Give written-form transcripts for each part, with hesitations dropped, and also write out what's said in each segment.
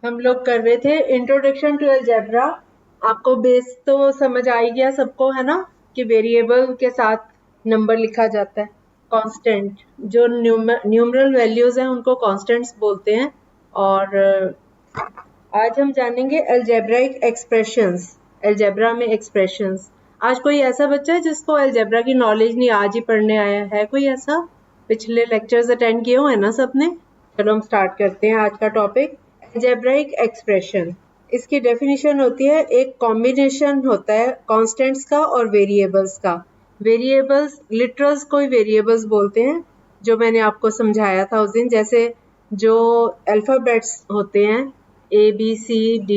हम लोग कर रहे थे इंट्रोडक्शन टू अलजेब्रा। आपको बेस तो समझ आ ही गया सबको, है ना, कि वेरिएबल के साथ नंबर लिखा जाता है, कांस्टेंट। जो न्यूमरल वैल्यूज हैं उनको कांस्टेंट्स बोलते हैं। और आज हम जानेंगे अलजेब्राइक एक्सप्रेशंस, अलजेब्रा में एक्सप्रेशंस। आज कोई ऐसा बच्चा है जिसको अलजेब्रा की नॉलेज नहीं, आज ही पढ़ने आया है? कोई ऐसा? पिछले लेक्चर्स अटेंड किए हुए हैं ना सबने? चलो हम स्टार्ट करते हैं आज का टॉपिक, अलजेब्राइक एक्सप्रेशन। इसकी डेफिनेशन होती है, एक कॉम्बिनेशन होता है कांस्टेंट्स का और वेरिएबल्स का। वेरिएबल्स लिटरल्स कोई वेरिएबल्स बोलते हैं, जो मैंने आपको समझाया था उस दिन। जैसे जो अल्फाबेट्स होते हैं A B C D,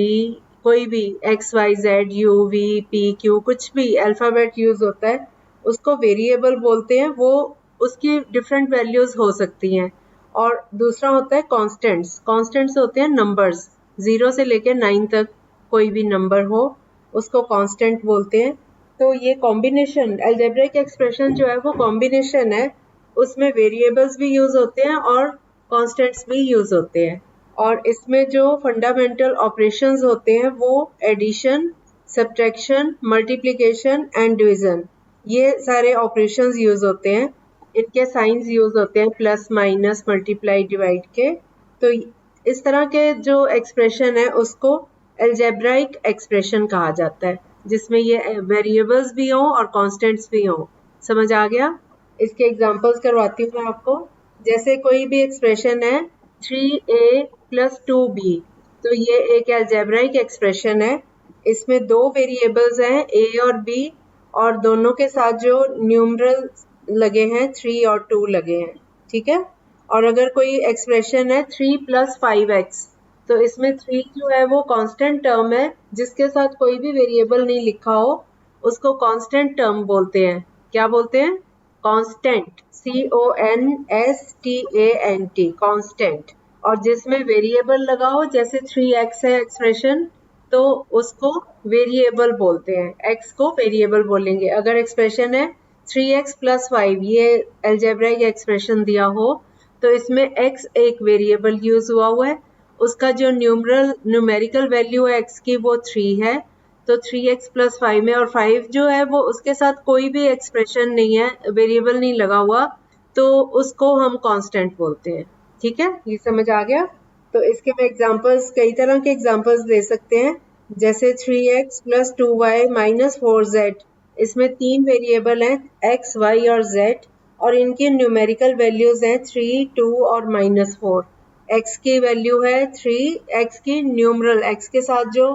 कोई भी X Y Z U V P Q, कुछ भी अल्फाबेट यूज होता है उसको वेरिएबल बोलते हैं। वो उसकी डिफरेंट वैल्यूज हो सकती हैं। और दूसरा होता है कांस्टेंट्स। कांस्टेंट्स होते हैं नंबर्स, 0 से लेकर 9 तक कोई भी नंबर हो उसको कांस्टेंट बोलते हैं। तो ये कॉम्बिनेशन अलजेब्रिक एक्सप्रेशन जो है वो कॉम्बिनेशन है, उसमें वेरिएबल्स भी यूज होते हैं और कांस्टेंट्स भी यूज होते हैं। और इसमें जो फंडामेंटल ऑपरेशंस होते हैं वो addition, subtraction, multiplication and division, ये सारे ऑपरेशंस यूज होते हैं। इनके साइंस यूज होते हैं प्लस, माइनस, मल्टीप्लाई, डिवाइड के। तो इस तरह के जो एक्सप्रेशन है उसको अलजेब्राइक एक्सप्रेशन कहा जाता है, जिसमें ये वेरिएबल्स भी हों और कांस्टेंट्स भी हों। समझ आ गया? इसके एग्जांपल्स करवाती हूँ मैं आपको। जैसे कोई भी एक्सप्रेशन है 3a + 2b, तो ये एक अलजेब्राइक एक्सप्रेशन है। इसमें दो वेरिएबल्स हैं a और b, और दोनों के साथ जो न्यूमरल लगे हैं 3 और 2 लगे हैं, ठीक है। और अगर कोई एक्सप्रेशन है 3 + 5x, तो इसमें 3 जो है वो कांस्टेंट टर्म है, जिसके साथ कोई भी वेरिएबल नहीं लिखा हो उसको कांस्टेंट टर्म बोलते हैं। क्या बोलते हैं? Constant, CONSTANT, constant. और जिसमें वेरिएबल लगा हो, जैसे 3x है एक्सप्रेशन, तो उसको वेरिएबल बोलते हैं, x को वेरिएबल बोलेंगे। अगर एक्सप्रेशन है 3x + 5, ये अलजेब्राइक एक्सप्रेशन दिया हो, तो इसमें x एक वेरिएबल यूज हुआ है, उसका जो न्यूमेरिकल वैल्यू है x की वो 3 है। तो 3x + 5 में, और 5 जो है वो उसके साथ कोई भी एक्सप्रेशन नहीं है, वेरिएबल नहीं लगा हुआ, तो उसको हम कांस्टेंट बोलते हैं। ठीक है, ये समझ आ गया? तो इसके मैं एग्जांपल्स, कई तरह के एग्जांपल्स दे सकते हैं। जैसे 3x + 2y - 4z, इसमें 3 वेरिएबल हैं x, y और z, और इनकी न्यूमेरिकल वैल्यूज हैं 3, 2 और -4। x की वैल्यू है 3, x की न्यूमरल, x के साथ जो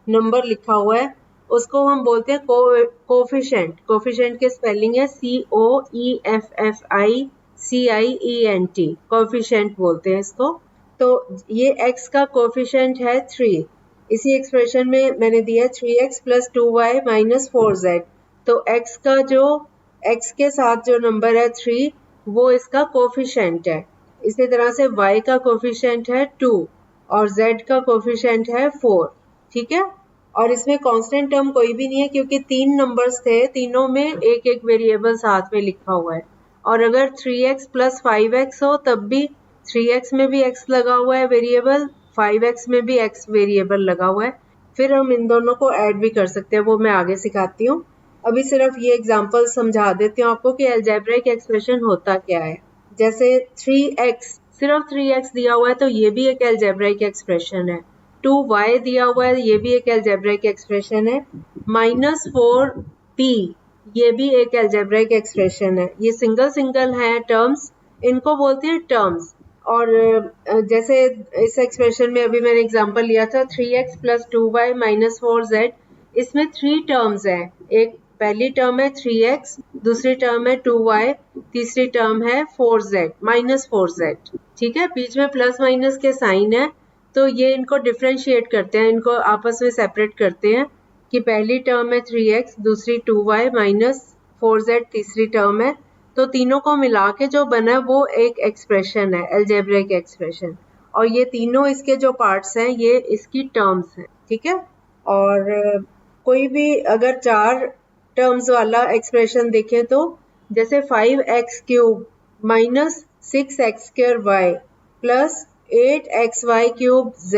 नंबर लिखा हुआ है उसको हम बोलते हैं कोफिशिएंट। कोफिशिएंट के स्पेलिंग है COEFFICIENT, कोफिशिएंट बोलते हैं इसको। तो ये x का कोफिशिएंट है 3। इसी एक्सप्रेशन में मैंने दिया 3x + 2y - 4z, तो x का जो x के साथ जो नंबर है 3, वो इसका कोफिशिएंट है। इसी तरह से y का कोफिशिएंट है 2 और z का कोफिशिएंट है 4, ठीक है। और इसमें कांस्टेंट टर्म कोई भी नहीं है, क्योंकि 3 नंबर्स थे, तीनों में एक एक वेरिएबल साथ में लिखा हुआ है। और अगर 3x + 5x हो, तब भी 3x में भी x लगा हुआ है वेरिएबल, 5x में भी x वेरिएबल लगा हुआ है। फिर हम इन दोनों को ऐड भी कर सकते हैं, वो मैं आगे सिखाती हूँ। अभी सिर्फ ये एग्जांपल समझा देती हूँ आपको कि अलजेब्रिक एक्सप्रेशन होता क्या है। जैसे 3x, सिर्फ 3x दिया हुआ है तो ये भी एक अलजेब्रिक एक्सप्रेशन है। 2y दिया हुआ है, ये भी एक अलजेब्रिक एक्सप्रेशन है। -4p, ये भी एक अलजेब्रिक एक्सप्रेशन है। ये सिंगल सिंगल है टर्म्स, इनको बोलते हैं टर्म्स। और जैसे इस एक्सप्रेशन में अभी मैंने एग्जांपल लिया था 3x + 2y - 4z, इसमें 3 टर्म्स हैं। एक पहली टर्म है 3x, दूसरी टर्म है 2y, तीसरी टर्म है 4z -4z, ठीक है। बीच में प्लस माइनस के साइन है, तो ये इनको डिफरेंशिएट करते हैं, इनको आपस में सेपरेट करते हैं कि पहली टर्म है 3x, दूसरी 2y - 4z, तीसरी टर्म है। तो तीनों को मिला के जो बना वो एक एक्सप्रेशन है, अलजेब्रिक एक्सप्रेशन। और ये तीनों इसके जो पार्ट्स हैं ये इसकी टर्म्स हैं, ठीक है। और कोई भी अगर 4 टर्म्स वाला एक्सप्रेशन देखें, तो जैसे 5x³ - 6x² y + 8xy³ z,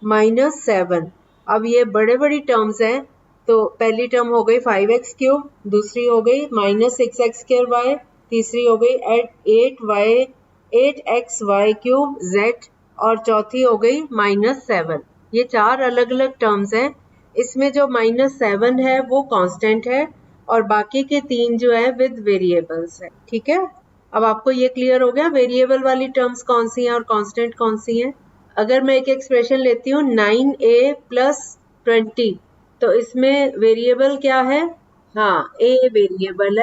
-7। अब ये बड़े बड़ी टर्म्स हैं, तो पहली टर्म हो गई 5x³, दूसरी हो गई -6x²y, तीसरी हो गई 8xy³ और चौथी हो गई -7। ये 4 अलग अलग टर्म्स हैं। इसमें जो -7 है वो कांस्टेंट है और बाकी के 3 जो है विद वेरिएबल्स है। ठीक है, अब आपको ये क्लियर हो गया वेरिएबल वाली टर्म्स कौन सी हैं और कांस्टेंट कौन सी हैं। अगर मैं एक एक्सप्रेशन लेती हूँ 9a + 20, तो इसमें वेरिएबल क्या है? हाँ, a वेरिएबल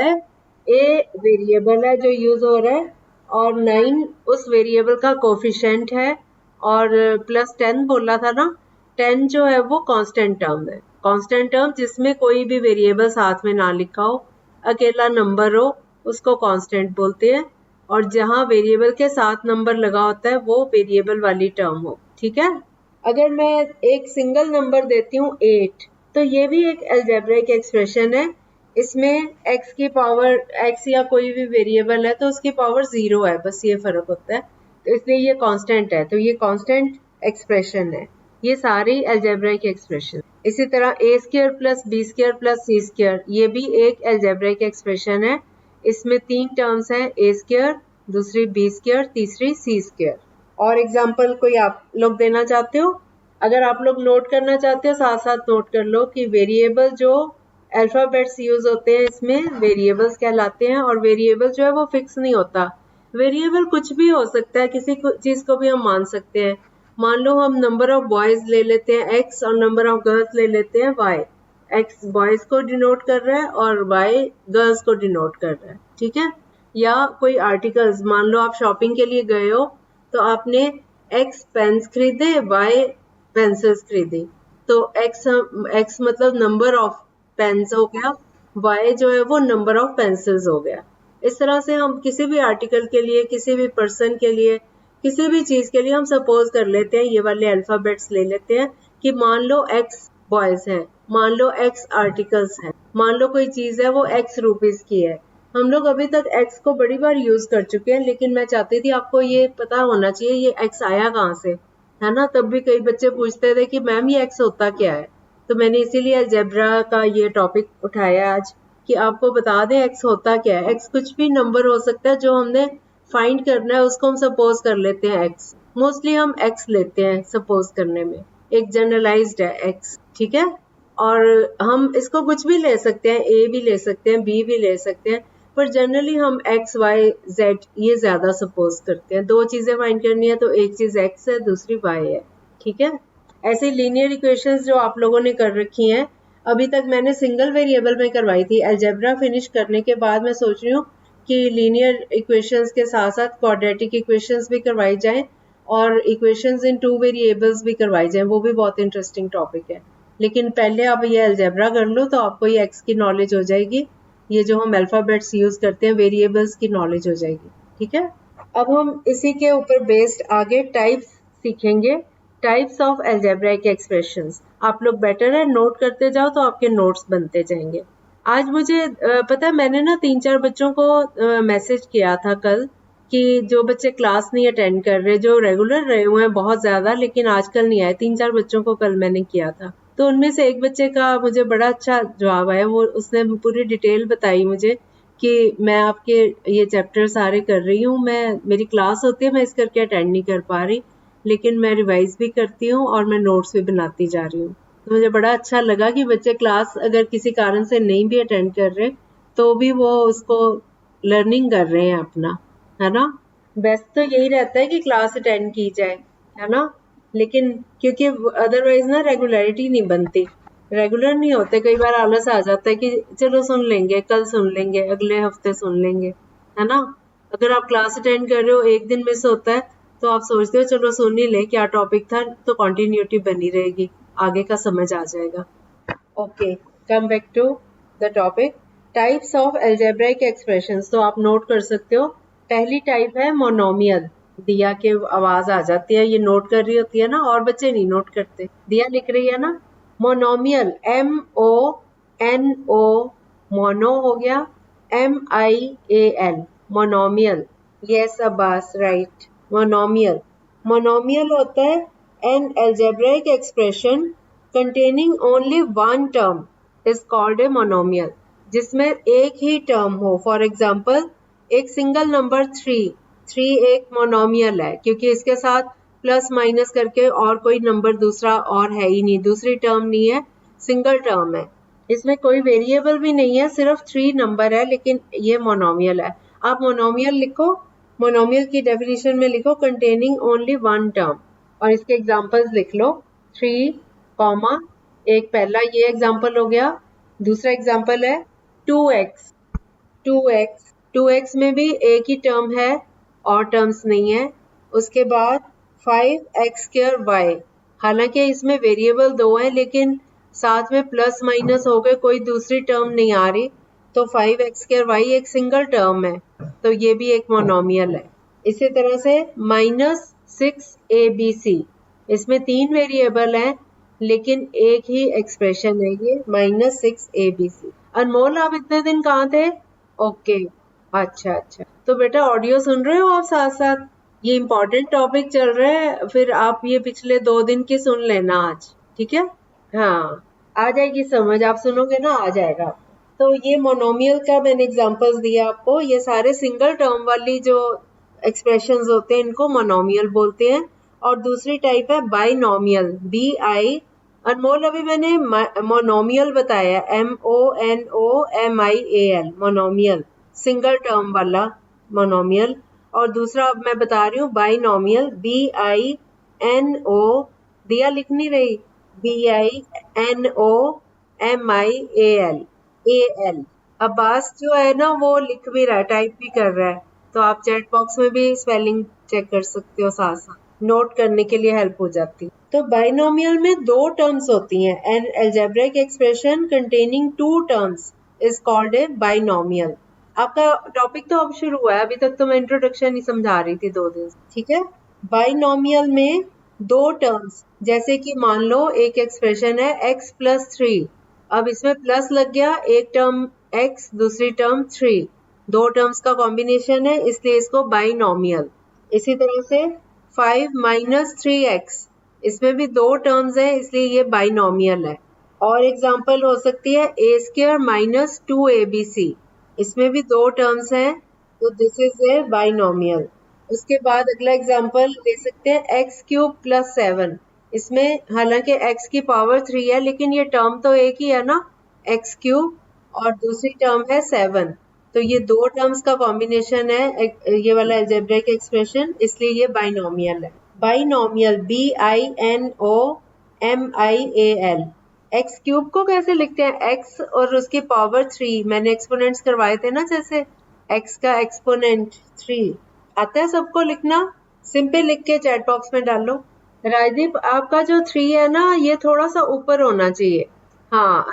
है, जो यूज हो रहा है, और 9 उस वेरिएबल का कोफिशिएंट है, और +10 बोला था ना, 10 जो है वो कांस्टेंट टर्म है। कांस्टेंट टर्म जिसमें कोई भी वेरिएबल साथ में ना लिखा हो, अकेला नंबर हो, उसको कांस्टेंट बोलते हैं, और जहां वेरिएबल के साथ नंबर लगा होता है वो वेरिएबल वाली टर्म हो। ठीक है, अगर मैं एक सिंगल नंबर देती हूँ 8, तो ये भी एक अलजेब्रिक एक्सप्रेशन है। इसमें x की पावर, x या कोई भी वेरिएबल है तो उसकी पावर 0 है, बस ये फर्क होता है, तो इसलिए ये कांस्टेंट है, तो ये कांस्टेंट एक्सप्रेशन है। ये सारी अलजेब्रिक एक्सप्रेशन। इसी तरह a² + b² + c², ये भी एक अलजेब्रिक एक्सप्रेशन है। इसमें 3 टर्म्स हैं, a², दूसरी b², तीसरी c²। और एग्जाम्पल कोई आप लोग देना चाहते हो? अगर आप लोग नोट करना चाहते हो साथ साथ नोट कर लो कि वेरिएबल जो अल्फाबेट्स यूज होते हैं इसमें वेरिएबल्स कहलाते हैं, और वेरिएबल जो है वो फिक्स नहीं होता। वेरिएबल कुछ भी हो सकता है, किसी चीज को भी हम मान सकते हैं। मान लो हम नंबर ऑफ बॉयज ले लेते हैं x और नंबर ऑफ गर्ल्स ले लेते हैं y। x बॉयज को डिनोट कर रहा है और y गर्ल्स को डिनोट कर रहा है। ठीक है, या कोई आर्टिकल्स, मान लो आप शॉपिंग के लिए गए हो, तो आपने x पेन्स खरीदे, y पेंसिल्स खरीदी, तो x मतलब नंबर ऑफ पेन्स हो गया, y जो है वो नंबर ऑफ पेंसिल्स हो गया। इस तरह से हम किसी भी आर्टिकल के लिए, किसी भी पर्सन के लिए, किसी भी चीज के लिए हम सपोज कर लेते हैं, ये वाले अल्फाबेट्स ले लेते हैं कि मान लो x बॉयज है, मान लो x आर्टिकल्स है, मान लो कोई चीज है वो x रुपीस की है। हम लोग अभी तक x को बड़ी बार यूज कर चुके हैं, लेकिन मैं चाहती थी आपको ये पता होना चाहिए ये x आया कहाँ से, है ना। तब भी कई बच्चे पूछते थे कि मैम ये x होता क्या है, तो मैंने इसीलिए अलजेब्रा का ये टॉपिक उठाया आज कि आपको बता दें x होता क्या है। x कुछ भी नंबर हो सकता है, जो हमने फाइंड करना है उसको हम सपोज कर लेते हैं x। मोस्टली हम x लेते हैं सपोज करने में, एक जनरलाइज्ड है x। ठीक है, और हम इसको कुछ भी ले सकते हैं, a भी ले सकते हैं, b भी ले सकते हैं, पर जनरली हम x, y, z ये ज्यादा सपोज करते हैं। 2 चीजें फाइंड करनी है तो एक चीज x है, दूसरी y है। ठीक है, ऐसे लीनियर इक्वेशंस जो आप लोगों ने कर रखी हैं, अभी तक मैंने सिंगल वेरिएबल में करवाई थी। अलजेब्रा फिनिश करने के बाद मैं सोच रही हूँ कि लीनियर इक्वेशंस के साथ साथ क्वाड्रेटिक इक्वेशंस भी करवाई जाएं और इक्वेशंस इन 2 वेरिएबल्स भी करवाई जाएं, वो भी बहुत इंटरेस्टिंग टॉपिक है। लेकिन पहले आप ये अलजेब्रा कर लो तो आपको ये x की नॉलेज हो जाएगी, ये जो हम अल्फाबेट्स यूज करते हैं वेरिएबल्स की नॉलेज हो जाएगी। ठीक है, अब हम इसी के ऊपर बेस्ड आगे टाइप्स सीखेंगे, टाइप्स ऑफ अलजेब्रिक एक्सप्रेशंस। आप लोग बेटर है नोट करते जाओ तो आपके नोट्स बनते जाएंगे। आज मुझे पता है, मैंने ना 3-4 बच्चों को मैसेज किया था कल कि जो बच्चे क्लास नहीं अटेंड कर रहे, जो रेगुलर रहे हुए हैं बहुत ज्यादा लेकिन आजकल नहीं आए, 3-4 बच्चों को कल मैंने किया था। तो उनमें से एक बच्चे का मुझे बड़ा अच्छा जवाब आया, वो उसने पूरी डिटेल बताई मुझे कि मैं आपके ये चैप्टर सारे कर रही हूँ, मैं मेरी क्लास होती है, मैं इस करके अटेंड नहीं कर पा रही, लेकिन मैं रिवाइज भी करती हूँ और मैं नोट्स भी बनाती जा रही हूँ। तो मुझे बड़ा अच्छा लगा कि बच्चे क्लास अगर किसी कारण से नहीं भी अटेंड कर रहे तो भी वो उसको लर्निंग कर रहे हैं अपना, है ना। बेस्ट तो यही रहता है कि क्लास अटेंड की जाए, है ना, लेकिन क्योंकि अदरवाइज ना रेगुलरिटी नहीं बनती, रेगुलर नहीं होते। कई बार आलस आ जाता है कि चलो सुन लेंगे, कल सुन लेंगे, अगले हफ्ते सुन लेंगे, है ना। अगर आप क्लास अटेंड कर रहे हो, एक दिन मिस होता है तो आप सोचते हो चलो सुन ही ले, क्या टॉपिक था, तो कंटिन्यूटी बनी रहेगी, आगे का समझ आ जाएगा। Okay, come back to the topic, types of algebraic expressions. तो आप नोट कर सकते हो, पहली टाइप है मोनोमियल। दिया के आवाज आ जाती है, ये नोट कर रही होती है ना, और बच्चे नहीं नोट करते। दिया लिख रही है ना, मोनोमियल, MONO, मोनो हो गया, MIAL, monomial. Yes Abbas, right, monomial. Monomial होता है An algebraic expression containing only one term is called a monomial. जिसमें एक ही टर्म हो. फॉर एग्जाम्पल एक सिंगल नंबर 3 एक मोनोमियल है क्योंकि इसके साथ प्लस माइनस करके और कोई नंबर दूसरा और है ही नहीं, दूसरी टर्म नहीं है, सिंगल टर्म है. इसमें कोई वेरिएबल भी नहीं है, सिर्फ 3 नंबर है, लेकिन ये मोनोमियल है. आप मोनोमियल लिखो, मोनोमियल की डेफिनेशन में लिखो कंटेनिंग ओनली वन टर्म और इसके एग्जांपल्स लिख लो. 3 कॉमा एक पहला ये एग्जांपल हो गया. दूसरा एग्जांपल है 2x 2x में भी एक ही टर्म है और टर्म्स नहीं है. उसके बाद 5x² हालांकि इसमें वेरिएबल 2 है लेकिन साथ में प्लस माइनस हो गए, कोई दूसरी टर्म नहीं आ रही, तो 5x² एक सिंगल टर्म है, तो ये भी एक मोनोमियल है. इसी तरह से -6abc इसमें 3 वेरिएबल हैं लेकिन एक ही एक्सप्रेशन है ये -6abc. अनमोल आप इतने दिन कहाँ थे? ओके अच्छा. तो बेटा ऑडियो सुन रहे हो आप साथ साथ? ये इम्पोर्टेंट टॉपिक चल रहा है, फिर आप ये पिछले 2 दिन की सुन लेना आज, ठीक है? हाँ आ जाएगी समझ, आप सुनोगे ना आ जाएगा. तो ये मोनोमियल का मैंने एग्जांपल्स दिया आपको. ये सारे सिंगल टर्म वाली जो एक्सप्रेशंस होते हैं इनको मोनोमियल बोलते हैं. और दूसरी टाइप है बाइनोमियल, BI. अनमोल अभी मैंने मोनोमियल बताया, MONOMIAL मोनोमियल, सिंगल टर्म वाला मोनोमियल. और दूसरा अब मैं बता रही हूँ बाइनोमियल, BINO. दिया लिख नहीं रही, BINOMIAL. अब्बास जो है ना वो लिख भी रहा है, टाइप भी कर रहा है, तो आप चैट बॉक्स में भी स्पेलिंग चेक कर सकते हो, साथ साथ नोट करने के लिए हेल्प हो जाती. तो बाइनोमियल में 2 टर्म्स होती हैं. N algebraic expression containing 2 terms is called a binomial. आपका टॉपिक तो अब शुरू हुआ है, अभी तक तो मैं इंट्रोडक्शन ही समझा रही थी 2 दिन, ठीक है? बाइनोमियल में 2 टर्म्स, जैसे कि मान लो एक एक्सप्रेशन है x+3. अब इसमें प्लस लग गया, एक टर्म x दूसरी टर्म 3, 2 टर्म्स का कॉम्बिनेशन है इसलिए इसको बाइनोमियल. इसी तरह से 5 - 3x इसमें भी 2 टर्म्स है इसलिए ये बाइनोमियल है. और एग्जांपल हो सकती है a² - 2abc, इसमें भी 2 टर्म्स हैं, तो दिस इज ए बाइनोमियल. उसके बाद अगला एग्जांपल ले सकते हैं x³ + 7. इसमें हालांकि x की पावर 3 है लेकिन ये टर्म तो एक ही है ना, x³ और दूसरी टर्म है 7, तो ये 2 टर्म्स का कॉम्बिनेशन है ये वाला अलजेब्रिक एक्सप्रेशन, इसलिए ये बाइनोमियल है. Binomial BINOMIAL. x³ को कैसे लिखते हैं? x और उसकी पावर 3, मैंने एक्सपोनेंट्स करवाए थे ना, जैसे x का एक्सपोनेंट 3. आता है सबको लिखना? सिंपल लिख के चैट बॉक्स में डालो. राजदीप आपका जो 3 है ना ये थोड़ा सा ऊपर होना चाहिए. हाँ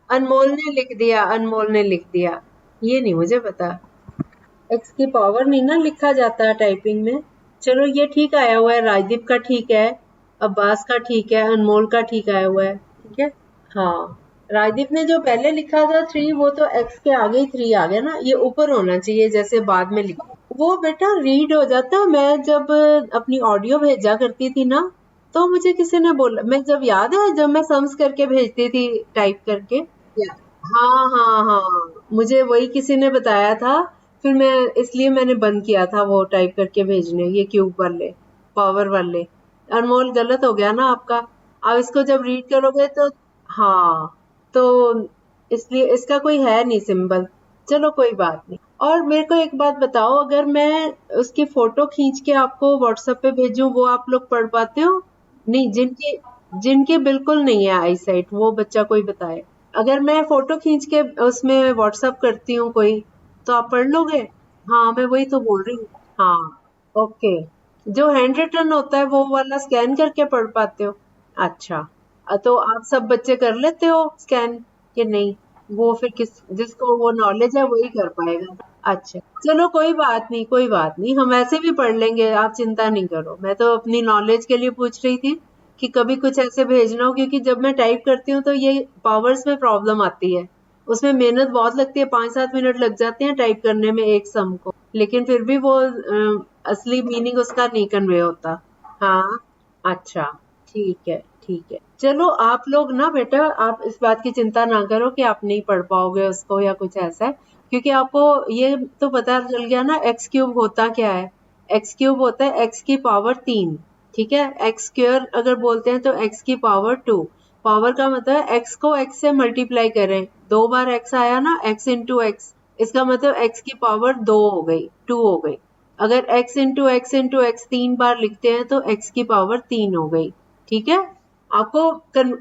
अनमोल ने लिख दिया, ये नहीं मुझे पता. x की पावर नहीं ना लिखा जाता टाइपिंग में. चलो ये ठीक आया हुआ है, राजदीप का ठीक है, अब्बास का ठीक है, अनमोल का ठीक आया हुआ है, ठीक है. हाँ राजदीप ने जो पहले लिखा था 3 वो तो x के आगे ही 3 आ गया ना, ये ऊपर होना चाहिए जैसे बाद में लिखा. वो बेटा रीड हो जाता. मैं जब अपनी ऑडियो भेजा करती थी ना तो मुझे किसी ने बोला, मैं जब याद है जब मैं सम्स करके भेजती थी टाइप करके, हाँ मुझे वही किसी ने बताया था, फिर मैं इसलिए मैंने बंद किया था वो टाइप करके भेजने, ये क्यूब वाले पावर वाले. अनमोल गलत हो गया ना आपका. अब इसको जब रीड करोगे तो हाँ, तो इसलिए इसका कोई है नहीं सिंबल. चलो कोई बात नहीं. और मेरे को एक बात बताओ, अगर मैं उसकी फोटो खींच के आपको व्हाट्सएप पे भेजूं वो आप लोग पढ़ पाते हो? नहीं, जिनके बिल्कुल नहीं है आई साइट वो बच्चा कोई बताए. अगर मैं फोटो खींच के उसमें व्हाट्सएप करती हूँ कोई, तो आप पढ़ लोगे? हाँ मैं वही तो बोल रही हूँ. हाँ ओके. जो हैंड रिटन होता है वो वाला स्कैन करके पढ़ पाते हो? अच्छा. तो आप सब बच्चे कर लेते हो स्कैन कि नहीं? वो फिर जिसको वो नॉलेज है वही कर पाएगा. अच्छा चलो कोई बात नहीं, हम ऐसे भी पढ़ लेंगे, आप चिंता नहीं करो. मैं तो अपनी नॉलेज के लिए पूछ रही थी कि कभी कुछ ऐसे भेजना हो, क्योंकि जब मैं टाइप करती हूँ तो ये पावर्स में प्रॉब्लम आती है, उसमें मेहनत बहुत लगती है, 5-7 मिनट लग जाते हैं टाइप करने में एक सम को, लेकिन फिर भी वो असली मीनिंग उसका नहीं कन्वे होता. हाँ अच्छा, ठीक है, ठीक है। चलो आप लोग ना बेटा, आप इस बात की चिंता ना करो कि आप नहीं पढ़ पाओगे उसको या कुछ ऐसा, क्योंकि आपको ये तो पता चल गया ना एक्स क्यूब होता क्या है। एक्स क्यूब होता है एक्स की पावर 3, ठीक है। एक्स स्क्वायर अगर बोलते हैं तो एक्स की पावर 2। पावर का मतलब है एक्स को एक्स से मल्टीप्लाई करें, 2 बार एक्स आया ना, एक्स इंटू एक्स, इसका मतलब एक्स की पावर 2 हो गई, 2 हो गई। अगर x इंटू एक्स 3 बार लिखते हैं तो x की पावर 3 हो गई, ठीक है। आपको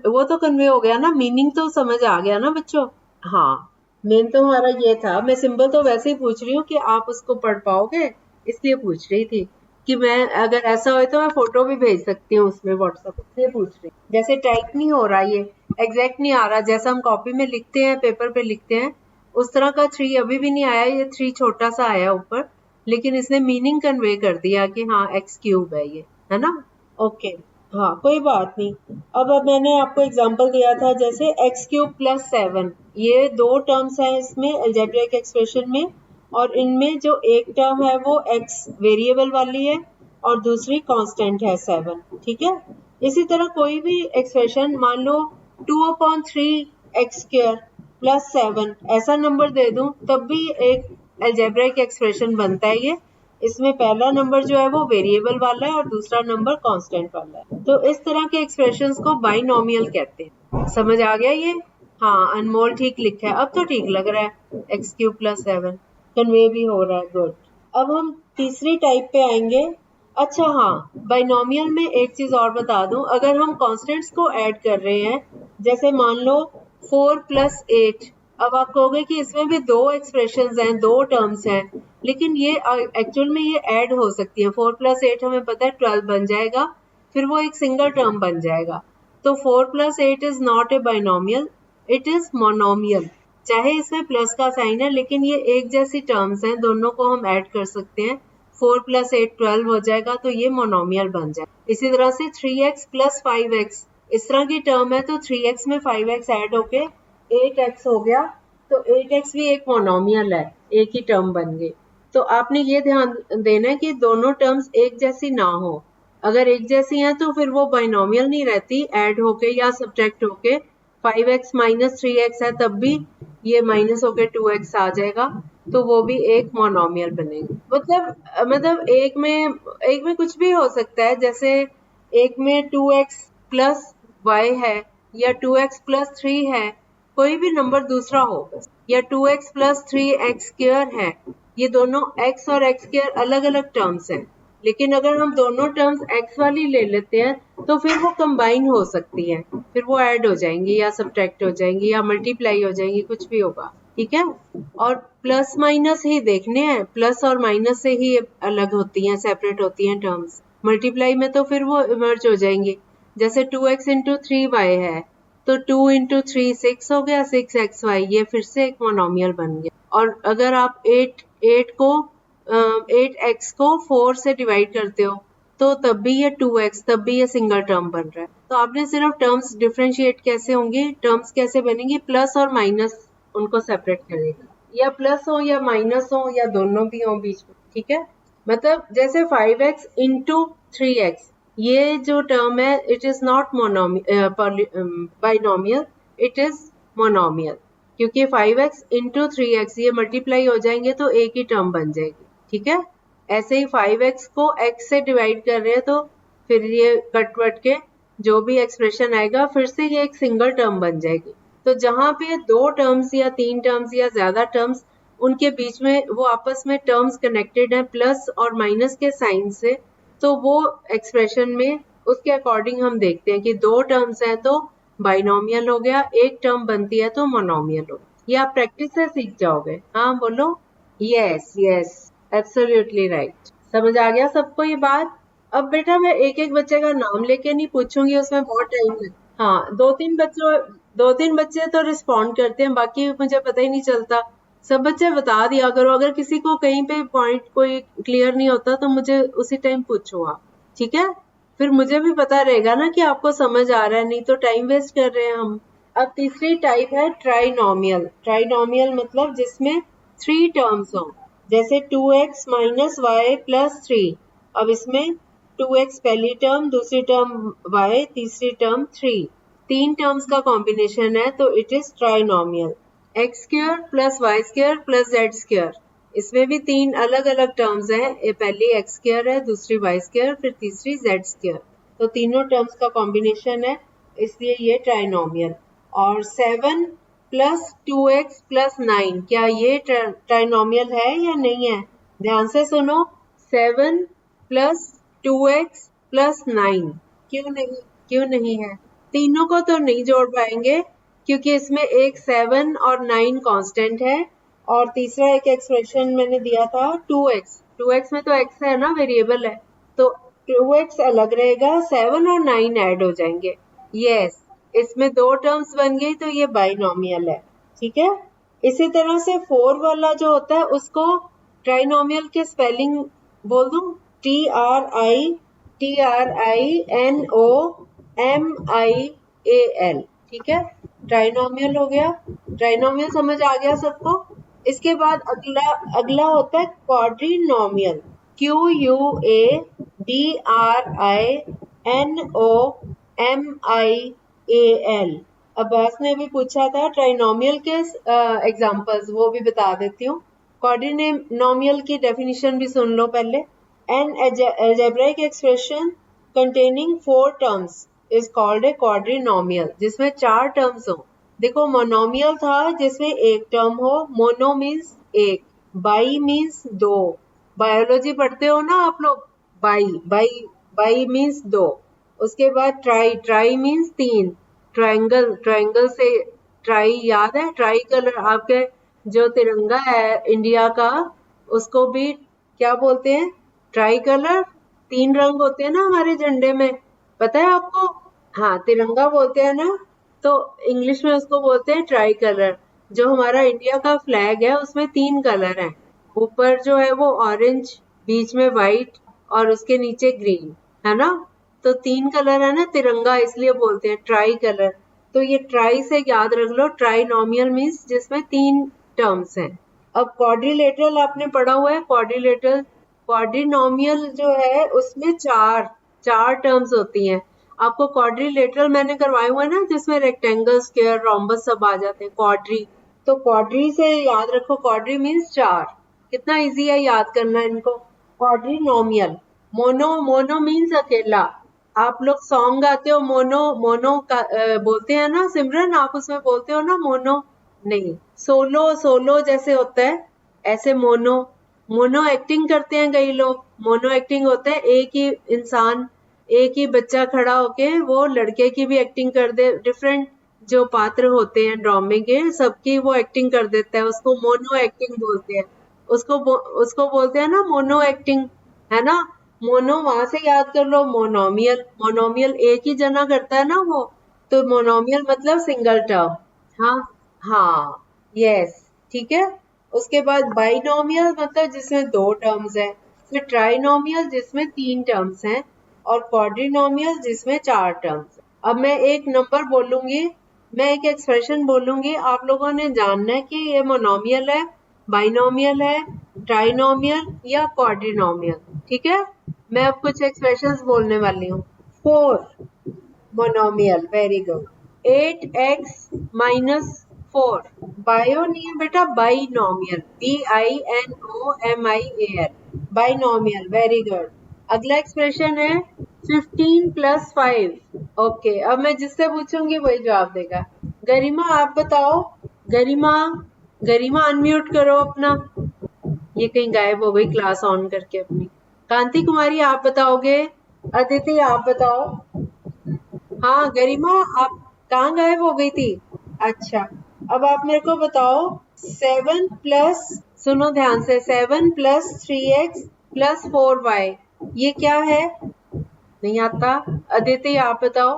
वो तो कन्वे हो गया ना, मीनिंग तो समझ आ गया ना बच्चों। हाँ, मेन तो हमारा ये था। मैं सिंबल तो वैसे ही पूछ रही हूँ कि आप उसको पढ़ पाओगे, इसलिए पूछ रही थी कि मैं अगर ऐसा हो तो मैं फोटो भी भेज सकती हूँ उसमें व्हाट्सएप, इसलिए पूछ रही हूँ। जैसे टाइप नहीं हो रहा, ये एग्जैक्ट नहीं आ रहा, जैसा हम कॉपी में लिखते हैं, पेपर पे लिखते हैं, उस तरह का 3 अभी भी नहीं आया। ये 3 छोटा सा आया ऊपर, लेकिन इसने मीनिंग कन्वे कर दिया कि हाँ एक्स क्यूब है ये, है ना। ओके, हाँ कोई बात नहीं। अब मैंने आपको एग्जांपल दिया था जैसे एक्स क्यूब प्लस 7, ये 2 टर्म्स हैं इसमें अलजेब्रिक एक्सप्रेशन में, और इनमें जो एक टर्म है वो एक्स वेरिएबल वाली है और दूसरी कांस्टेंट है 7, ठीक है। इसी तरह कोई भी एक्सप्रेशन, मान लो 2/3 एक्स स्क्वायर प्लस 7 ऐसा नंबर दे दूं तब भी एक अलजेब्रिक एक्सप्रेशन बनता है ये। इसमें पहला नंबर जो है वो वेरिएबल वाला है और दूसरा नंबर कांस्टेंट वाला है। तो इस तरह के एक्सप्रेशंस को बाइनोमियल कहते हैं। समझ आ गया ये? हाँ, अनमोल ठीक लिखा है, अब तो ठीक लग रहा है। एक्स क्यूब प्लस 7 कन्वे भी हो रहा है, गुड। अब हम तीसरी टाइप पे आएंगे। अच्छा हाँ, बाइनोमियल में एक चीज और बता दूं, अगर हम कांस्टेंट्स को ऐड कर रहे हैं, जैसे मान लो 4 प्लस 8, अब आप कहोगे कि इसमें भी 2 एक्सप्रेशंस हैं, 2 टर्म्स हैं, लेकिन ये एक्चुअल में ये ऐड हो सकती है। 4 प्लस 8 हमें पता है 12 बन जाएगा, फिर वो एक सिंगल टर्म बन जाएगा। तो 4 plus 8 is not a binomial, it is monomial. चाहे इसमें प्लस का साइन है, लेकिन ये एक जैसी टर्म्स हैं, दोनों को हम ऐड कर सकते हैं। 4 प्लस 8 12 हो जाएगा, तो ये मोनोमियल बन जाए। इसी तरह से 3x प्लस 5x, इस तरह की टर्म है, तो 3x में 5x ऐड होके 8x हो गया, तो 8x भी एक मोनोमियल है, एक ही टर्म बन गई। तो आपने ये ध्यान देना है कि दोनों टर्म्स एक जैसी ना हो। अगर एक जैसी हैं तो फिर वो बाइनोमियल नहीं रहती, ऐड होके या सब्ट्रैक्ट होके 5x माइनस 3x है तब भी ये माइनस होके 2x आ जाएगा, तो वो भी एक मोनोमियल बनेगी। मतलब एक में कुछ भी हो सकता है, जैसे एक में 2x प्लस y है या 2x प्लस 3 है, कोई भी नंबर दूसरा हो, या 2x प्लस 3x स्क्वायर है, ये दोनों x और x स्क्वायर अलग अलग टर्म्स हैं। लेकिन अगर हम दोनों टर्म्स x वाली ले लेते हैं तो फिर वो कंबाइन हो सकती हैं, फिर वो ऐड हो जाएंगी या सब्ट्रैक्ट हो जाएंगी या मल्टीप्लाई हो जाएंगी, कुछ भी होगा, ठीक है। और प्लस माइनस ही देखने हैं, प्लस और माइनस से ही अलग होती हैं, सेपरेट होती हैं टर्म्स। मल्टीप्लाई में तो फिर वो इमर्ज हो जाएंगी। जैसे 2x इंटू 3y है, तो 2 इंटू 3 6 हो गया, 6xy, ये फिर से एक मोनोमियल बन गया। और अगर आप 8x को 4 से डिवाइड करते हो तो तब भी ये 2x, तब भी ये सिंगल टर्म बन रहा है। तो आपने सिर्फ टर्म्स डिफरेंशिएट कैसे होंगे, टर्म्स कैसे बनेंगी, प्लस और माइनस उनको सेपरेट करेगा, या प्लस हो या माइनस हो या दोनों भी हो बीच में, ठीक है। मतलब जैसे 5x इंटू 3x, ये जो टर्म है it is not binomial, it is monomial, क्योंकि 5x इंटू 3x ये मल्टीप्लाई हो जाएंगे तो एक ही टर्म बन जाएगी, ठीक है। ऐसे ही 5x को x से डिवाइड कर रहे हैं तो फिर ये कट के जो भी एक्सप्रेशन आएगा फिर से ये एक सिंगल टर्म बन जाएगी। तो जहां पे 2 टर्म्स या 3 टर्म्स या ज्यादा टर्म्स, उनके बीच में वो आपस में टर्म्स कनेक्टेड हैं प्लस और माइनस के साइन से, तो वो एक्सप्रेशन में उसके अकॉर्डिंग हम देखते हैं कि 2 टर्म्स हैं तो बाइनोमियल हो गया, एक टर्म बनती है तो मोनोमियल हो गया। ये आप प्रैक्टिस से सीख जाओगे। हाँ बोलो। Yes yes, absolutely right. समझ आ गया सबको ये बात? अब बेटा मैं एक एक बच्चे का नाम लेके नहीं पूछूंगी, उसमें बहुत टाइम लगता। हाँ, 2-3 बच्चे तो रिस्पॉन्ड करते हैं, बाकी मुझे पता ही नहीं चलता। सब बच्चे बता दिया करो, अगर किसी को कहीं पे पॉइंट कोई क्लियर नहीं होता तो मुझे उसी टाइम पूछो आप, ठीक है। फिर मुझे भी पता रहेगा ना कि आपको समझ आ रहा है, नहीं तो टाइम वेस्ट कर रहे हैं हम। अब तीसरी टाइप है ट्राइनोमियल। ट्राइनोमियल मतलब जिसमें 3 टर्म्स हो, जैसे 2x माइनस वाई प्लस 3। अब इसमें 2x पहली टर्म, दूसरी टर्म y, तीसरी टर्म 3, 3 टर्म्स का कॉम्बिनेशन है तो it is trinomial. X square plus y square plus z square, इसमें भी 3 अलग अलग टर्म्स हैं, ये पहली एक्स स्क्वायर है, दूसरी वाई स्क्वायर, फिर तीसरी जेड स्क्वायर, तो तीनों टर्म्स का कॉम्बिनेशन है, इसलिए ये ट्राइनोमियल। और 7 प्लस 2x प्लस 9, क्या ये ट्राइनोमियल है या नहीं है? ध्यान से सुनो, 7 प्लस 2x प्लस 9, क्यों नहीं है? तीनों को तो नहीं जोड़ पाएंगे क्योंकि इसमें एक 7 और 9 कांस्टेंट है, और तीसरा एक एक्सप्रेशन मैंने दिया था 2x, 2x में तो x है ना, वेरिएबल है, तो 2x अलग रहेगा, 7 और 9 ऐड हो जाएंगे। यस, इसमें 2 टर्म्स बन गई तो ये बाइनोमियल है, ठीक है। इसी तरह से 4 वाला जो होता है उसको ट्राइनोमियल के स्पेलिंग बोल दूं, TRINOMIAL, ठीक है, ट्राइनोमियल हो गया। ट्राइनोमियल समझ आ गया सबको? इसके बाद अगला होता है क्वाड्रिनोमियल, QUADRINOMIAL। अब्बास ने भी पूछा था ट्राइनोमियल के एग्जांपल्स, वो भी बता देती हूँ। क्वाड्रिनोमियल की डेफिनेशन भी सुन लो पहले। An algebraic expression containing 4 terms is called a quadrinomial, जिसमें 4 टर्म्स हो। देखो, मोनोमियल था जिसमें एक टर्म हो, मोनो मीन्स एक, बाई मीन्स 2, बायोलॉजी पढ़ते हो ना आप लोग, बाई मीन्स 2। उसके बाद ट्राई मीन्स 3, ट्रायंगल से ट्राई याद है, ट्राई कलर, आपके जो तिरंगा है इंडिया का उसको भी क्या बोलते हैं? Try colour. 3 रंग होते हैं ना हमारे झंडे में, पता है आपको? हाँ, तिरंगा बोलते हैं ना, तो इंग्लिश में उसको बोलते हैं ट्राई कलर। जो हमारा इंडिया का फ्लैग है उसमें 3 कलर हैं, ऊपर जो है वो ऑरेंज, बीच में व्हाइट और उसके नीचे ग्रीन, है ना, तो 3 कलर है ना तिरंगा, इसलिए बोलते हैं ट्राई कलर। तो ये ट्राई से याद रख लो, ट्राइनोमियल मीन्स जिसमें 3 टर्म्स हैं। अब क्वाड्रिलेटरल आपने पढ़ा हुआ है, क्वाड्रिनोमियल जो है उसमें चार टर्म्स होती हैं। आपको क्वाड्रिलेटरल मैंने करवाए हुए ना, जिसमें रेक्टेंगल, स्क्वायर, रोम्बस सब आ जाते हैं, क्वाड्री। तो क्वाड्री से याद रखो, क्वाड्री मीन्स 4। कितना इजी है याद करना इनको। क्वाड्रिनोमियल। मोनो मीन्स अकेला। आप लोग सॉन्ग गाते हो, मोनो का बोलते हैं ना सिमरन, आप उसमें बोलते हो ना मोनो? नहीं, सोलो जैसे होता है, ऐसे मोनो एक्टिंग करते हैं कई लोग। मोनो एक्टिंग होता है एक ही इंसान, एक ही बच्चा खड़ा होके वो लड़के की भी एक्टिंग कर दे, डिफरेंट जो पात्र होते हैं ड्रामे के सबकी वो एक्टिंग कर देता है, उसको मोनो एक्टिंग बोलते हैं। उसको बोलते हैं ना मोनो एक्टिंग, है ना। मोनो वहां से याद कर लो, मोनोमियल एक ही जना करता है ना वो, तो मोनोमियल मतलब सिंगल टर्म। हाँ हाँ, यस, ठीक है। उसके बाद बाइनोमियल मतलब जिसमें 2 टर्म्स हैं, फिर ट्राइनोमियल जिसमें 3 टर्म्स हैं, और क्वाड्रिनोमियल जिसमें 4 टर्म्स। अब मैं एक नंबर बोलूंगी, मैं एक एक्सप्रेशन बोलूंगी, आप लोगों ने जानना है कि ये मोनोमियल है, बाइनोमियल है, ट्राइनोमियल या क्वाड्रिनोमियल, ठीक है। मैं अब कुछ एक्सप्रेशंस बोलने वाली हूँ। 4 monomial, very good. 8x minus 4 bio नहीं है बेटा, binomial, BINOMIAL, binomial, very good. अगला एक्सप्रेशन है 15 प्लस 5। ओके, अब मैं जिससे पूछूंगी वही जवाब देगा। गरिमा आप बताओ, गरिमा अनम्यूट करो अपना, ये कहीं गायब हो गई क्लास ऑन करके अपनी। कांति कुमारी आप बताओगे? अदिति आप बताओ? हाँ गरिमा, आप कहाँ गायब हो गई थी? अच्छा, अब आप मेरे को बताओ, 7 प्लस, सुनो ध्यान से, 7 प्लस 3x प्लस 4y, ये क्या है? नहीं आता? अदिति आप बताओ,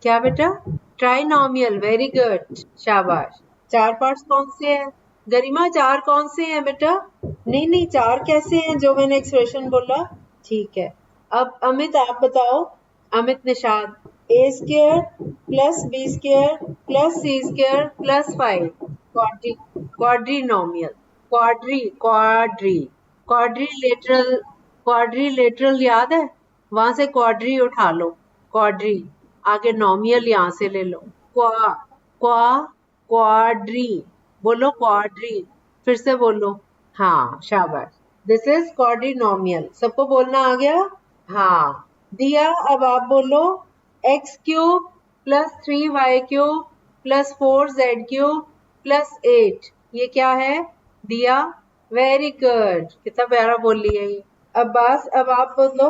क्या बेटा? ट्राइनोमियल, वेरी गुड, शाबाश। 4 पार्ट्स कौन से हैं? गरिमा 4 कौन से हैं बेटा? नहीं 4 कैसे हैं जो मैंने एक्सप्रेशन बोला? ठीक है। अब अमित आप बताओ, Amit Nishad, a square plus b square plus c square plus 5, quadrinomial, quadrilateral quadrilateral याद है, वहां से क्वाड्री उठा लो, क्वाड्री, आगे नॉमियल यहां से ले लो, क्वा क्वा क्वाड्री, बोलो क्वाड्री, फिर से बोलो, हाँ शाबाश, दिस इज क्वाड्रिनोमियल, सबको बोलना आ गया, हाँ दिया। अब आप बोलो x cube plus 3y cube plus 4z cube plus 8, ये क्या है दिया, वेरी गुड, कितना प्यारा बोल लिया ये। अब बस अब आप बोलो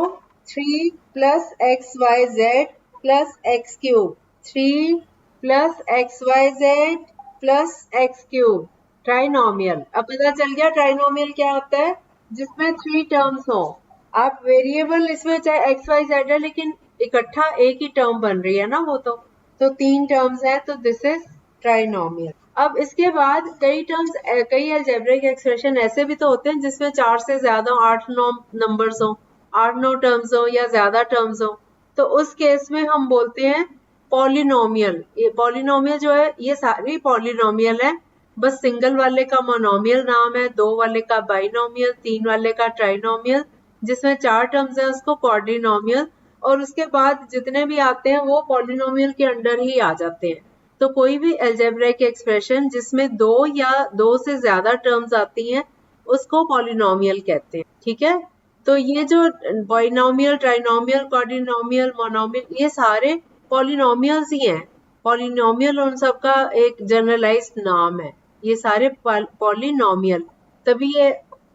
3 plus x y z plus x cube, 3 plus x y z plus x cube, trinomial. अब पता चल गया ट्राइनोमियल क्या होता है, जिसमें 3 टर्म्स हो। आप वेरिएबल इसमें चाहे एक्स वाई जेड है, लेकिन इकट्ठा एक ही टर्म बन रही है ना, वो तो 3 टर्म्स है, तो दिस इज ट्राइनोमियल। अब इसके बाद कई टर्म्स, कई अलजेब्रिक एक्सप्रेशन ऐसे भी तो होते हैं जिसमें 4 से ज्यादा 8-9 नंबर्स हो, 8-9 टर्म्स हो या ज्यादा टर्म्स हो, तो उस केस में हम बोलते हैं पॉलिनोमियल। ये पॉलिनोमियल जो है ये सारी पॉलिनोमियल है, बस सिंगल वाले का मोनोमियल नाम है, 2 वाले का बाइनोमियल, 3 वाले का ट्राइनोमियल, जिसमें 4 टर्म्स है उसको क्वाड्रिनोमियल, और उसके बाद जितने भी आते हैं वो पॉलिनोमियल के अंडर ही आ जाते हैं। तो कोई भी अलजेब्रिक एक्सप्रेशन जिसमें 2 या 2 से ज्यादा टर्म्स आती हैं उसको पॉलिनोमियल कहते हैं, ठीक है। तो ये जो बाइनोमियल, ट्राइनोमियल, क्वाड्रिनोमियल, मोनोमियल, ये सारे पॉलिनोमियल्स ही हैं। पॉलिनोमियल उन सबका एक जनरलाइज्ड नाम है, ये सारे पॉलिनोमियल। तभी ये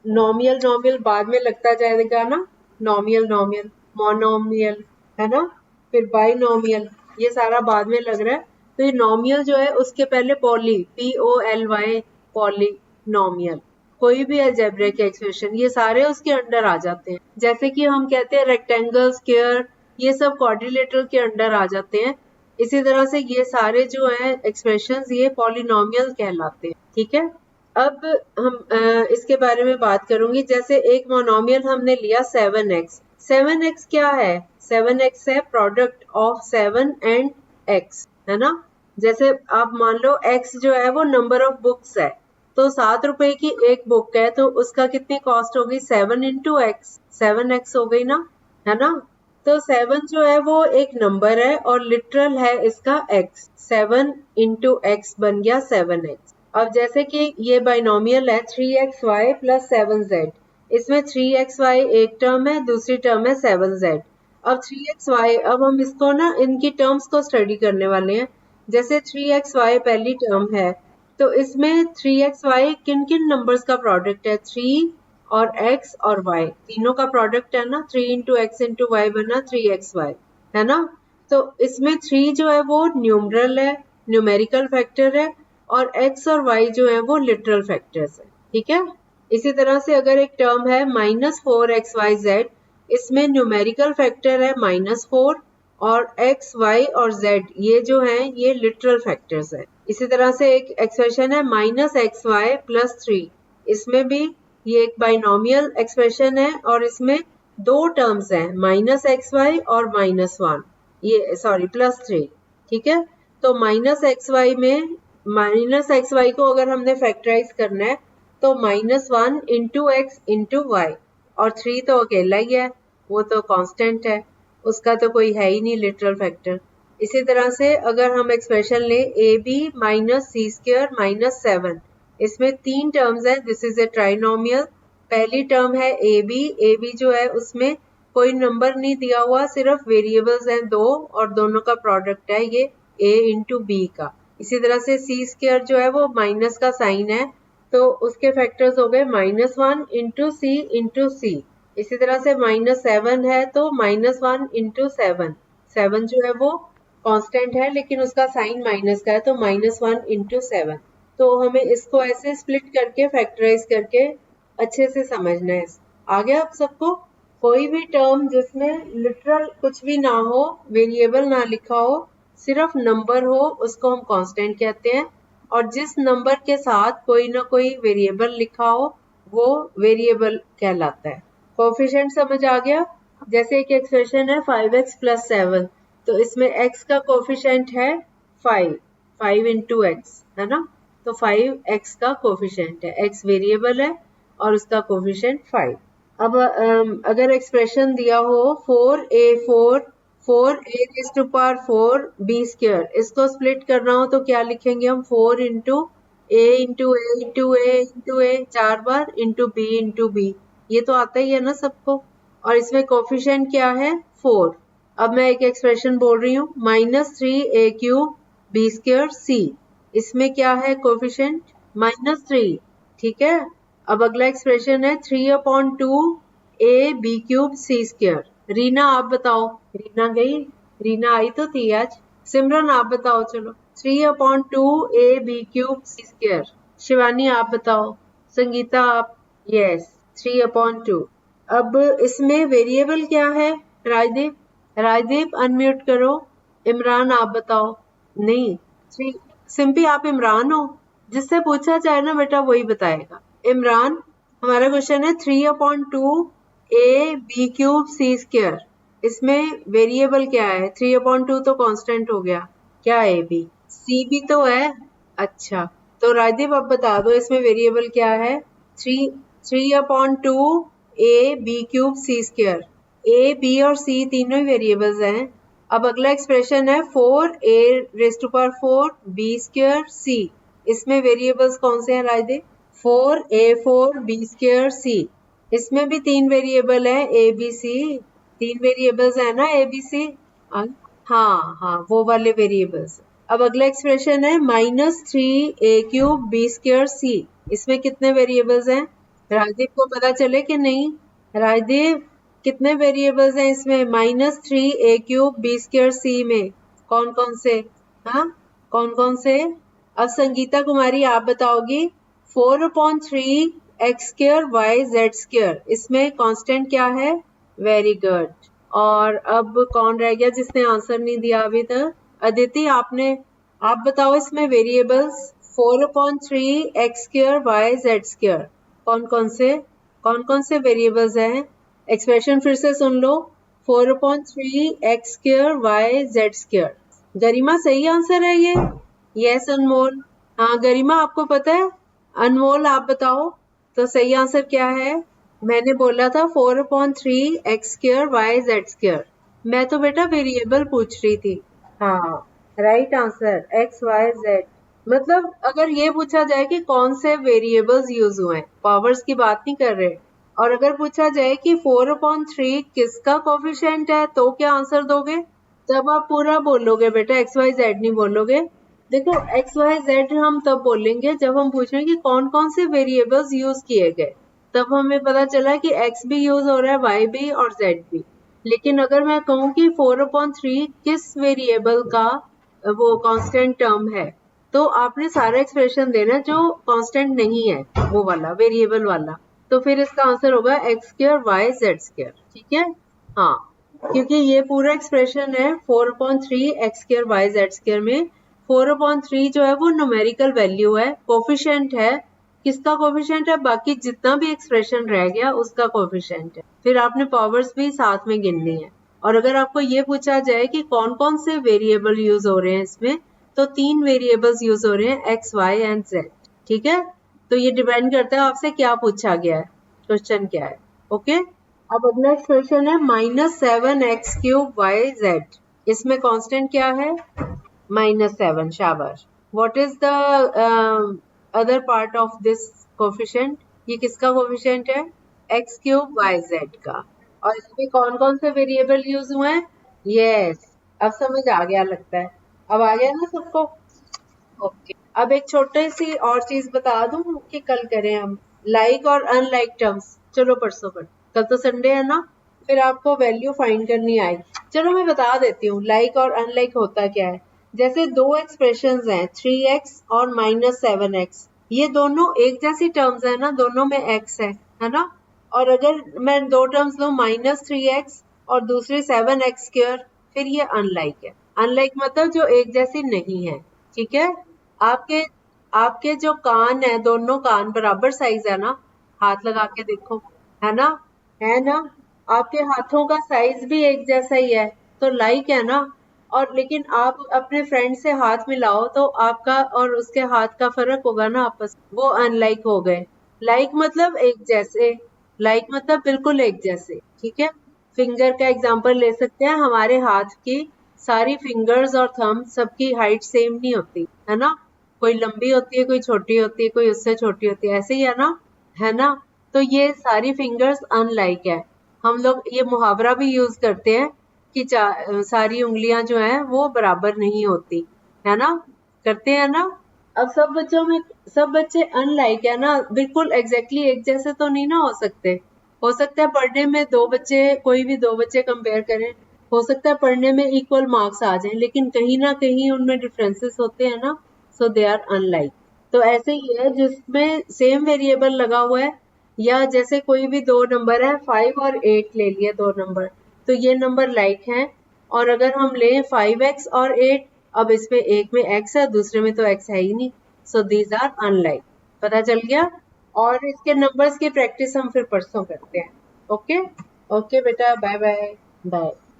नोमियल नोमियल बाद में लगता जाएगा ना, नोमियल नोमियल, मोनोमियल, है ना, फिर बाइनोमियल, ये सारा बाद में लग रहा है। तो ये नोमियल जो है उसके पहले पॉली, POLY, पॉलिनोमियल। कोई भी अलजेब्रिक एक्सप्रेशन ये सारे उसके अंडर आ जाते हैं। जैसे कि हम कहते हैं रेक्टेंगल, स्क्वायर, ये सब क्वाड्रिलेटरल के अंडर आ जाते हैं। इसी तरह से ये सारे जो है एक्सप्रेशंस ये पॉलिनोमियल कहलाते हैं, ठीक है। अब हम इसके बारे में बात करूंगी। जैसे एक मोनोमियल हमने लिया 7x, 7x क्या है, 7x है प्रोडक्ट ऑफ 7 एंड x, है ना। जैसे आप मान लो x जो है वो नंबर ऑफ बुक्स है, तो 7 रुपए की एक बुक है, तो उसका कितनी कॉस्ट होगी, 7 इंटू एक्स, 7x हो गई ना, है ना। तो 7 जो है वो एक नंबर है और लिटरल है इसका x, 7 इंटू एक्स बन गया 7x। अब जैसे कि ये बाइनोमियल है 3xy प्लस 7z, इसमें 3xy एक टर्म है, दूसरी टर्म है 7z। अब 3xy, अब हम इसको ना इनकी टर्म्स को स्टडी करने वाले हैं। जैसे 3xy पहली टर्म है, तो इसमें 3xy किन किन नंबर्स का प्रोडक्ट है, 3 और x और y तीनों का प्रोडक्ट है ना, 3 इंटू एक्स इंटू वाई बना 3xy, है ना। तो इसमें 3 जो है वो न्यूमरल है, न्यूमेरिकल फैक्टर है, और x और y जो है वो लिटरल फैक्टर्स है, ठीक है। इसी तरह से अगर एक टर्म है -4xyz, इसमें न्यूमेरिकल फैक्टर है -4, और x, y और z ये जो है ये लिटरल फैक्टर्स है। इसी तरह से एक एक्सप्रेशन है -xy प्लस 3, इसमें भी ये एक बाइनोमियल एक्सप्रेशन है और इसमें 2 टर्म्स हैं, -xy और -1, ये सॉरी प्लस 3, ठीक है। तो -xy में -xy को अगर हमने फैक्टराइज करना है तो -1 इंटू एक्स इंटू वाई, और 3 तो अकेला ही है, वो तो कांस्टेंट है, उसका तो कोई है ही नहीं लिटरल फैक्टर। इसी तरह से अगर हम एक्सप्रेशन लें AB माइनस सी स्क्वायर माइनस 7, इसमें 3 टर्म्स हैं, दिस इज ए ट्राइनोमियल। पहली टर्म है AB जो है उसमें कोई नंबर नहीं दिया हुआ, सिर्फ वेरिएबल्स हैं 2 और दोनों का प्रोडक्ट है ये A इंटू B का। इसी तरह से सी स्क्वायर जो है वो माइनस का साइन है, तो उसके फैक्टर्स हो गए -1 इंटू सी इंटू सी। इसी तरह से -7 है तो -1 इंटू 7, 7 जो है वो कांस्टेंट है लेकिन उसका साइन माइनस का है, तो -1 इंटू 7। तो हमें इसको ऐसे स्प्लिट करके फैक्टराइज करके अच्छे से समझना है। आ गया आप सबको। कोई भी टर्म जिसमें लिटरल कुछ भी ना हो, वेरिएबल ना लिखा हो, सिर्फ नंबर हो, उसको हम कांस्टेंट कहते हैं, और जिस नंबर के साथ कोई ना कोई वेरिएबल लिखा हो वो वेरिएबल कहलाता है। कोएफिशिएंट समझ आ गया। जैसे एक एक्सप्रेशन है 5x प्लस 7, तो इसमें x का कोएफिशिएंट है 5 इंटू एक्स, है ना। तो 5x का कोएफिशिएंट है, x वेरिएबल है और उसका कोएफिशिएंट 5। अब अगर एक्सप्रेशन दिया हो 4a इसको स्प्लिट करना हो तो क्या लिखेंगे हम? 4 इंटू ए 4 बार इंटू बी। ये तो आता ही है ना सबको। और इसमें कोफिशिएंट क्या है? 4। अब मैं एक एक्सप्रेशन बोल रही हूँ, -3a³ b² c। इसमें क्या है कोफिशिएंट? -3। ठीक है। अब अगला एक्सप्रेशन है 3/2 a b³ c²। रीना आप बताओ। रीना गई? रीना आई तो थी आज। सिमरन आप बताओ। चलो 3/2 a b³ c²। शिवानी आप बताओ। संगीता आप। यस 3/2। अब इसमें वेरिएबल क्या है? राजदीप। राजदीप अनम्यूट करो। इमरान आप बताओ। नहीं। थ्री। सिंपी आप इमरान हो? जिससे पूछा जाए ना बेटा वही बताएगा। इमरान, हमारा क्वेश्चन है 3/2 a b³ c²। इसमें वेरिएबल क्या है? 3/2 तो कांस्टेंट हो गया। क्या है बी? सी भी तो है। अच्छा, तो राजदीप आप बता दो इसमें वेरिएबल क्या है? 3/2 a b³ c²। a, b और c तीनों ही वेरिएबल्स हैं। अब अगला एक्सप्रेशन है 4a⁴b²c। इसमें वेरिएबल्स कौन से हैं राजदीप? 4a⁴b²c। इसमें भी 3 वेरिएबल है a b c। 3 वेरिएबल्स है ना a b c। हाँ हाँ, वो वाले वेरिएबल्स। अब अगला एक्सप्रेशन है -3a³ b²c। इसमें कितने वेरिएबल्स हैं? राजदीप को पता चले कि नहीं? राजदीप, कितने वेरिएबल्स हैं इसमें -3a³ b²c में? कौन कौन से? हाँ, कौन कौन से? अब संगीता कुमारी आप बताओगी। 4/3 x² y z²। इसमें कांस्टेंट क्या है? Very good. और अब कौन रह गया जिसने आंसर नहीं दिया अभी तक? अदिति आप बताओ इसमें वेरिएबल्स 4/3 x² y z²। कौन कौन से वेरिएबल्स हैं? एक्सप्रेशन फिर से सुन लो। 4/3 x² y z²। गरिमा सही आंसर है ये? यस अनमोल। हाँ गरिमा आपको पता है? अनमोल आप बताओ तो सही आंसर क्या है? मैंने बोला था 4/3 x² y z²। मैं तो बेटा वेरिएबल पूछ रही थी। हाँ, right answer x y z। मतलब अगर ये पूछा जाए कि कौन से वेरिएबल्स यूज हुए हैं, पावर्स की बात नहीं कर रहे। और अगर पूछा जाए कि 4/3 किसका कोफिशिएंट है तो क्या आंसर दोगे? तब आप पूरा बोलोगे बेटा, एक्स वाई जेड नहीं बोलोगे। देखो एक्स वाई जेड हम तब बोलेंगे जब हम पूछेंगे कि कौन कौन से वेरिएबल्स यूज किए गए। तब हमें पता चला कि एक्स भी यूज हो रहा है, वाई भी और जेड भी। लेकिन अगर मैं कहूँ कि 4/3 किस वेरिएबल का वो कांस्टेंट टर्म है, तो आपने सारा एक्सप्रेशन देना जो कांस्टेंट नहीं है, वो वाला वेरिएबल वाला। तो फिर इसका आंसर होगा x² y z²। ठीक है। हाँ, क्योंकि ये पूरा एक्सप्रेशन है 4/3 x² y z² में 4/3 जो है वो न्यूमेरिकल वैल्यू है, कोफिशिएंट है। किसका कोफिशिएंट है? बाकी जितना भी एक्सप्रेशन रह गया उसका कोफिशिएंट है। फिर आपने पावर्स भी साथ में गिननी है। और अगर आपको ये पूछा जाए कि कौन कौन से वेरिएबल यूज हो रहे हैं इसमें, तो 3 वेरिएबल्स यूज हो रहे हैं, x, y एंड z। ठीक है। तो ये डिपेंड करता है आपसे क्या पूछा गया है, क्वेश्चन क्या है। ओके। अब अगला एक्सप्रेशन है -7x³ yz। इसमें कांस्टेंट क्या है? -7। शाबाश। What is the other part of this coefficient? ये किसका कोफिशिएंट है? x³ yz का। और इसमें कौन कौन से वेरिएबल यूज हुए हैं? यस, अब समझ आ गया लगता है। अब आ गया ना सबको? ओके। अब एक छोटी सी और चीज बता दूं कि कल करें हम, लाइक और अनलाइक टर्म्स। चलो परसों कर, कल तो संडे है ना, फिर आपको वैल्यू फाइंड करनी आएगी। चलो मैं बता देती हूँ लाइक और अनलाइक होता क्या है। जैसे दो एक्सप्रेशंस हैं 3x और -7x, ये दोनों एक जैसी टर्म्स है ना, दोनों में x है ना। और अगर मैं दो टर्म्स लूं -3x और दूसरी 7x², फिर ये अनलाइक है। अनलाइक मतलब जो एक जैसी नहीं है। ठीक है। आपके आपके जो कान है, दोनों कान बराबर साइज है ना? हाथ लगा के देखो, है ना? है ना? आपके हाथों का साइज भी एक जैसा ही है, तो लाइक है ना। और लेकिन आप अपने फ्रेंड से हाथ मिलाओ तो आपका और उसके हाथ का फर्क होगा ना आपस, वो अनलाइक हो गए। लाइक मतलब एक जैसे, लाइक मतलब बिल्कुल एक जैसे, ठीक है। फिंगर का एग्जांपल ले सकते हैं, हमारे हाथ की सारी फिंगर्स और थंब सबकी हाइट सेम नहीं होती, है ना। कोई लंबी होती है, कोई छोटी होती है, कोई उससे छोटी होती है, ऐसे ही है ना, है ना। तो ये सारी फिंगर्स अनलाइक है। हम लोग ये मुहावरा भी यूज करते हैं कि सारी उंगलियां जो हैं वो बराबर नहीं होती, है ना, करते हैं ना। अब सब बच्चों में सब बच्चे अनलाइक है ना, बिल्कुल एग्जैक्टली एक जैसे तो नहीं ना हो सकते। हो सकता है पढ़ने में दो बच्चे, कोई भी दो बच्चे कंपेयर करें, हो सकता है पढ़ने में इक्वल मार्क्स आ जाएं, लेकिन कहीं ना कहीं उनमें डिफरेंसेस होते हैं ना, सो दे आर अनलाइक। तो ऐसे ही है जिसमें सेम वेरिएबल लगा हुआ है, या जैसे कोई भी दो नंबर है, 5 और 8 ले लिए दो नंबर, तो ये नंबर लाइक हैं। और अगर हम लें 5x और 8, अब इसमें एक में x है, दूसरे में तो x है ही नहीं, सो दीज आर अनलाइक। पता चल गया। और इसके नंबर्स की प्रैक्टिस हम फिर परसों करते हैं। ओके, ओके बेटा, बाय बाय। बाय।